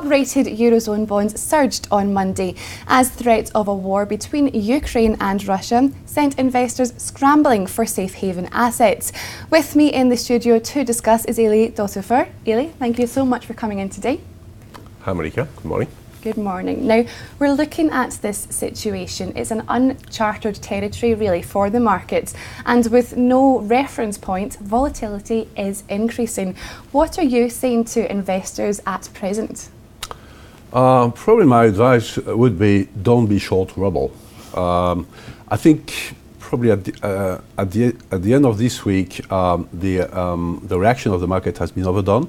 Top-rated Eurozone bonds surged on Monday as threat of a war between Ukraine and Russia sent investors scrambling for safe haven assets. With me in the studio to discuss is Helie. Helie, thank you so much for coming in today. Hi Monica, good morning. Good morning. Now, we're looking at this situation. It's an unchartered territory, really, for the markets. And with no reference point, volatility is increasing. What are you saying to investors at present? Probably my advice would be don't be short ruble. I think probably at the end of this week, the reaction of the market has been overdone.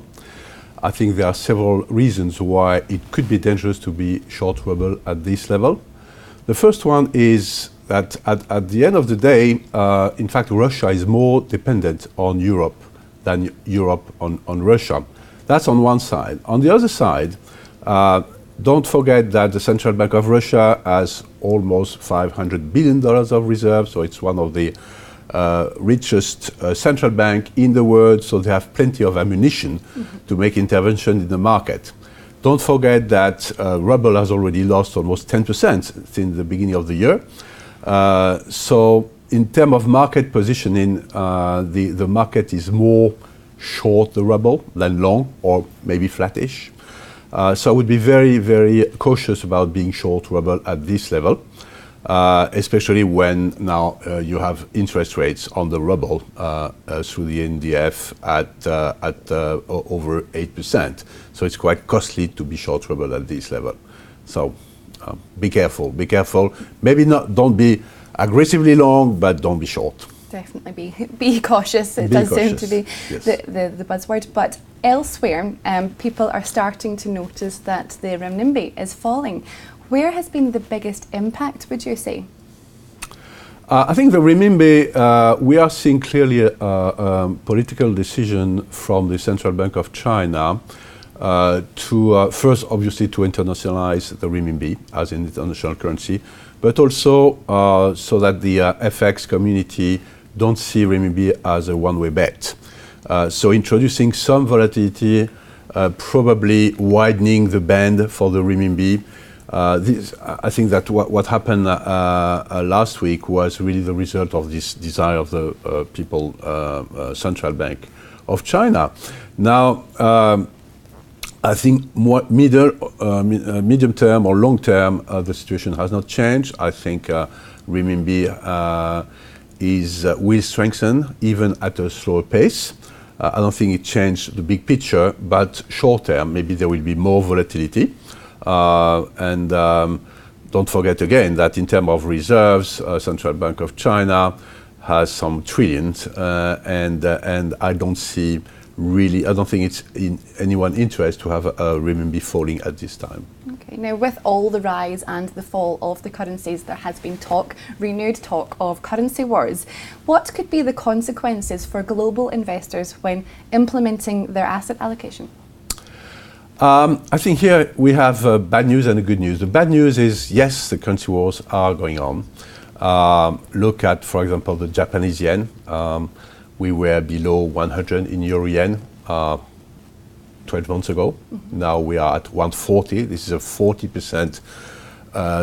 I think there are several reasons why it could be dangerous to be short ruble at this level. The first one is that at the end of the day, in fact, Russia is more dependent on Europe than Europe on Russia. That's on one side. On the other side, don't forget that the Central Bank of Russia has almost $500 billion of reserves, so it's one of the richest central bank in the world, so they have plenty of ammunition to make intervention in the market. Don't forget that ruble has already lost almost 10% since the beginning of the year. So in terms of market positioning, the market is more short the ruble than long, or maybe flattish. So I would be very, very cautious about being short ruble at this level. Especially when now you have interest rates on the ruble through the NDF at over 8%. So it's quite costly to be short ruble at this level. So be careful, be careful. Maybe don't be aggressively long, but don't be short. Definitely be cautious. It does seem to be the buzzword. But elsewhere, people are starting to notice that the renminbi is falling. Where has been the biggest impact, would you say? I think the renminbi, we are seeing clearly a political decision from the Central Bank of China to first, obviously, to internationalize the renminbi as an international currency, but also so that the FX community don't see renminbi as a one-way bet. So introducing some volatility, probably widening the band for the renminbi. I think that what happened last week was really the result of this desire of the Central Bank of China. Now, I think more medium term or long term, the situation has not changed. I think renminbi will strengthen even at a slower pace. I don't think it changed the big picture, but short term, maybe there will be more volatility. And don't forget again that in terms of reserves, Central Bank of China has some trillions, and I don't think it's in anyone's interest to have a renminbi falling at this time. Okay. Now, with all the rise and the fall of the currencies, there has been renewed talk of currency wars. What could be the consequences for global investors when implementing their asset allocation? I think here we have bad news and good news. The bad news is, yes, the currency wars are going on. Look at, for example, the Japanese yen. We were below 100 in euro yen 12 months ago. Now we are at 140. This is a 40%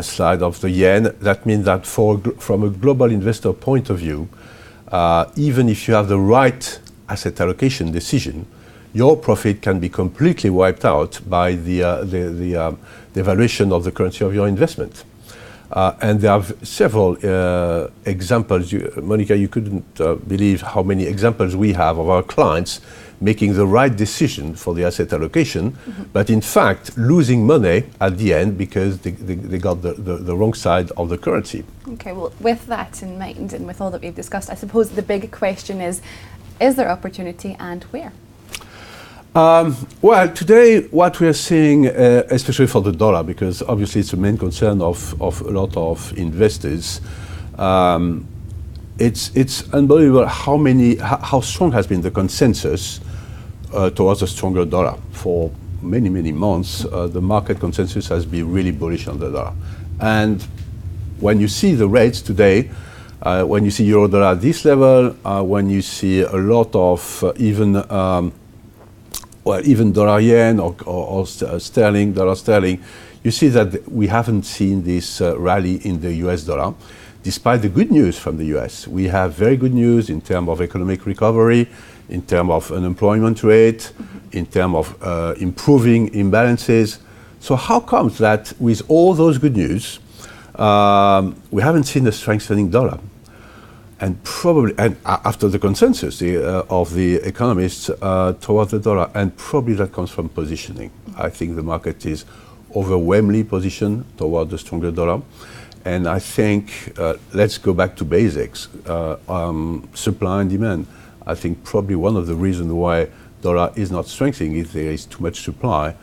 slide of the yen. That means that from a global investor point of view, even if you have the right asset allocation decision, your profit can be completely wiped out by the valuation of the currency of your investment. And there are several examples. Monica, you couldn't believe how many examples we have of our clients making the right decision for the asset allocation, but in fact losing money at the end because they got the wrong side of the currency. Okay, well, with that in mind and with all that we've discussed, I suppose the big question is there opportunity and where? Well, today what we are seeing, especially for the dollar, because obviously it's a main concern of a lot of investors, it's unbelievable how strong has been the consensus towards a stronger dollar. For many, many months, the market consensus has been really bullish on the dollar. And when you see the rates today, when you see euro dollar at this level, when you see a lot of even well, even dollar yen or sterling, dollar sterling, you see that we haven't seen this rally in the US dollar, despite the good news from the US. We have very good news in terms of economic recovery, in terms of unemployment rate, in terms of improving imbalances. So how comes that with all those good news, we haven't seen a strengthening dollar? And probably, and after the consensus of the economists toward the dollar, and probably that comes from positioning. I think the market is overwhelmingly positioned toward the stronger dollar. And I think, let's go back to basics, supply and demand. I think probably one of the reasons why dollar is not strengthening is there is too much supply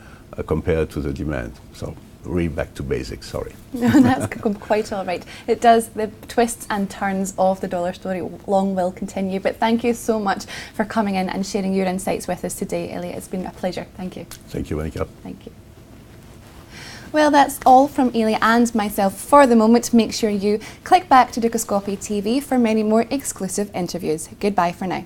compared to the demand. So really back to basics, sorry. That's quite all right. It does, the twists and turns of the dollar story long will continue, but thank you so much for coming in and sharing your insights with us today, Helie. It's been a pleasure. Thank you. Thank you, Monica. Thank you. Well, that's all from Helie and myself for the moment. Make sure you click back to Dukascopy TV for many more exclusive interviews. Goodbye for now.